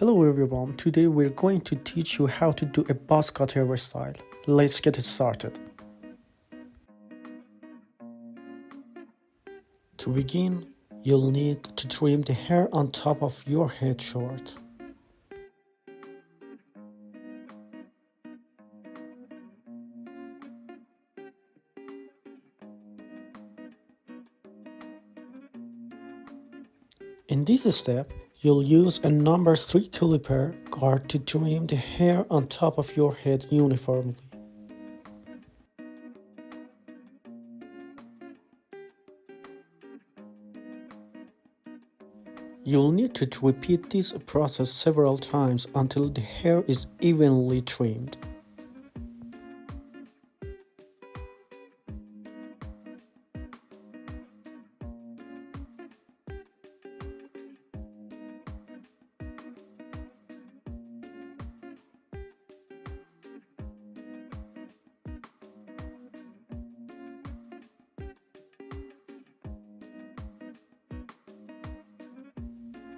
Hello everyone, today we're going to teach you how to do a buzz cut hairstyle. Let's get it started. To begin, you'll need to trim the hair on top of your head short. In this step, you'll use a number 3 clipper guard to trim the hair on top of your head uniformly. You'll need to repeat this process several times until the hair is evenly trimmed.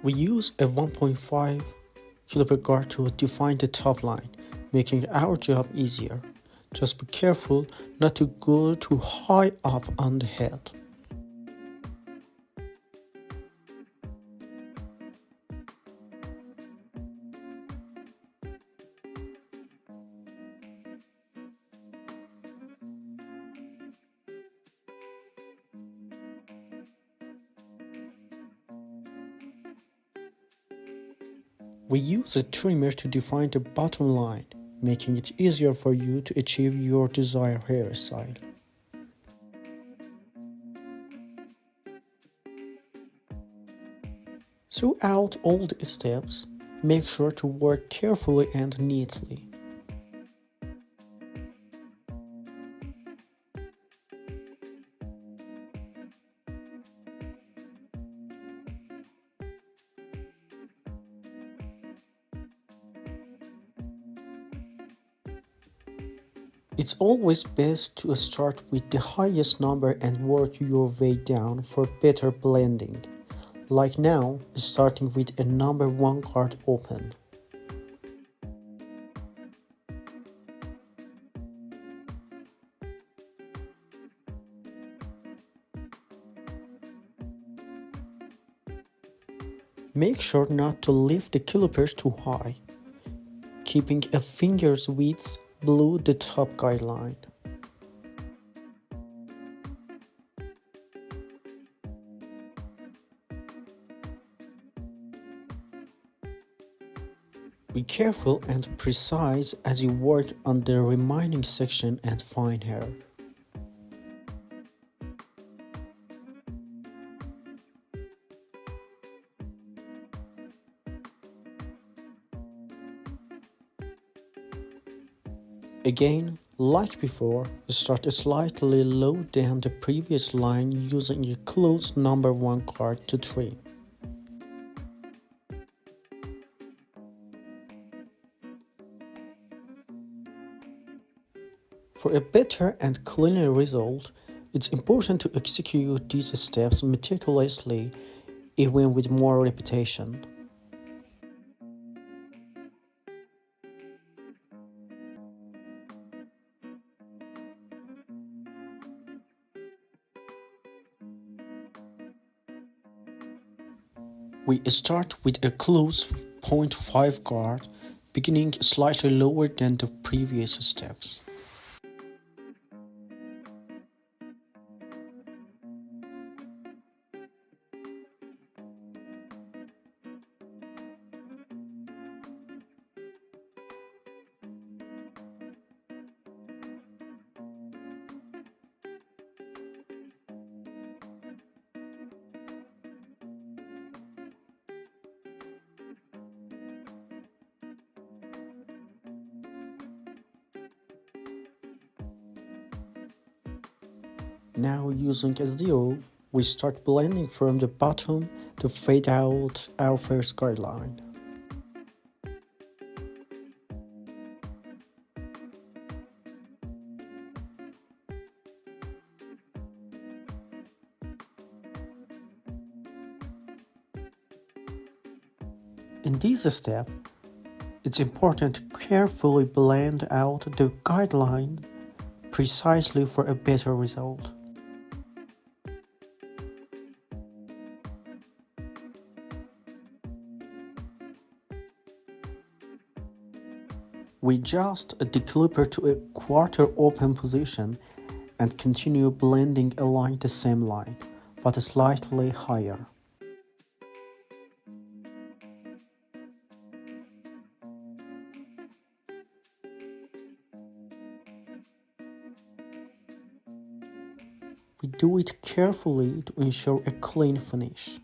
We use a 1.5 clipper guard to define the top line, making our job easier. Just be careful not to go too high up on the head. We use a trimmer to define the bottom line, making it easier for you to achieve your desired hairstyle. Throughout all the steps, make sure to work carefully and neatly. It's always best to start with the highest number and work your way down for better blending. Like now, starting with a number 1 card open. Make sure not to lift the clippers too high, keeping a finger's width below the top guideline. Be careful and precise as you work on the remaining section and fine hair. Again, like before, start slightly low than the previous line using a close number 1 card to trim. For a better and cleaner result, it's important to execute these steps meticulously, even with more repetition. We start with a close 0.5 guard, beginning slightly lower than the previous steps. Now using a 0, we start blending from the bottom to fade out our first guideline. In this step, it's important to carefully blend out the guideline precisely for a better result. We adjust the clipper to a quarter open position and continue blending along the same line, but slightly higher. We do it carefully to ensure a clean finish.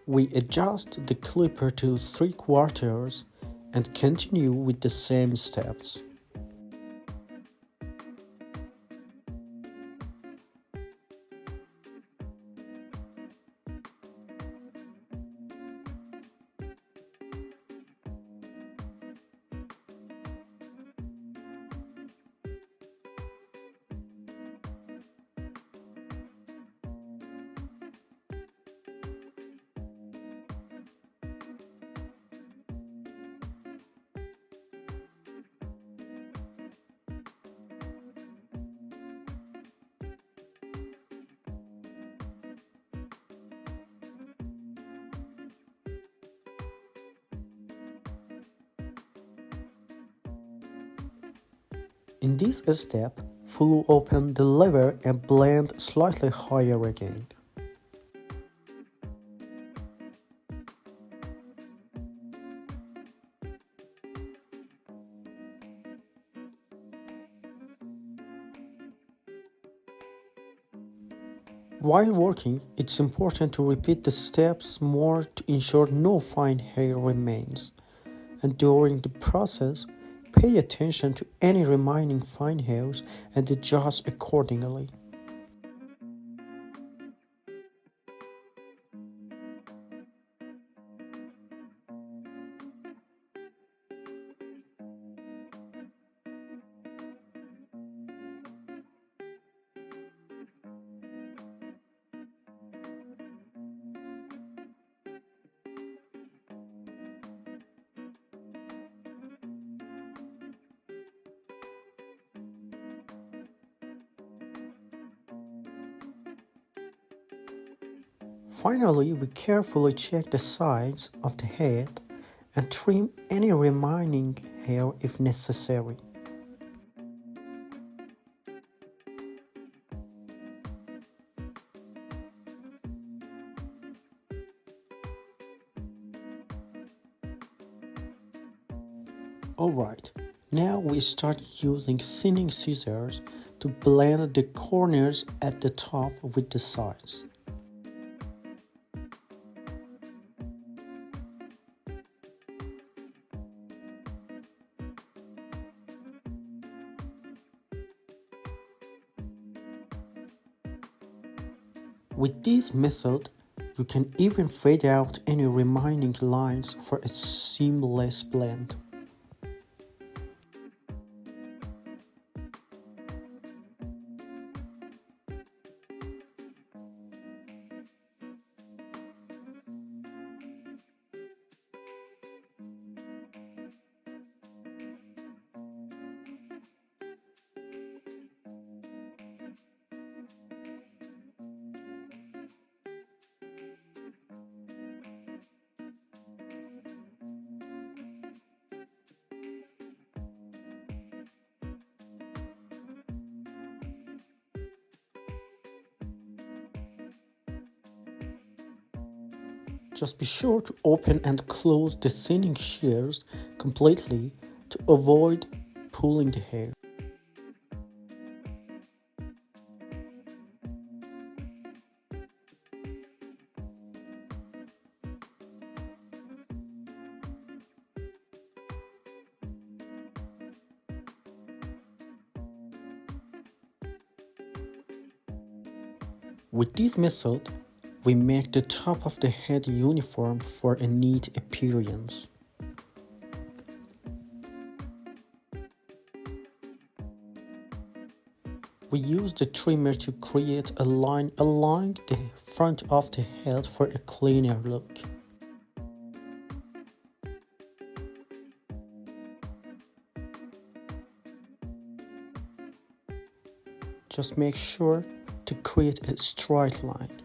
We adjust the clipper to 3/4 and continue with the same steps. In this step, fully open the lever and blend slightly higher again. While working, it's important to repeat the steps more to ensure no fine hair remains. And during the process, pay attention to any remaining fine hairs and adjust accordingly. Finally, we carefully check the sides of the head and trim any remaining hair if necessary. Alright, now we start using thinning scissors to blend the corners at the top with the sides. With this method, you can even fade out any remaining lines for a seamless blend. Just be sure to open and close the thinning shears completely to avoid pulling the hair. With this method, we make the top of the head uniform for a neat appearance. We use the trimmer to create a line along the front of the head for a cleaner look. Just make sure to create a straight line.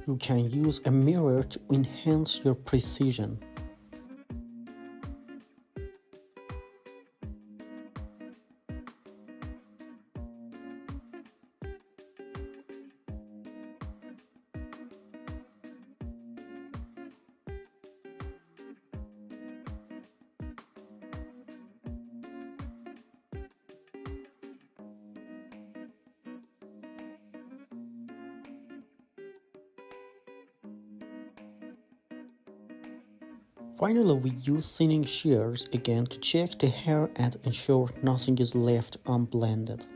You can use a mirror to enhance your precision. Finally, we use thinning shears again to check the hair and ensure nothing is left unblended.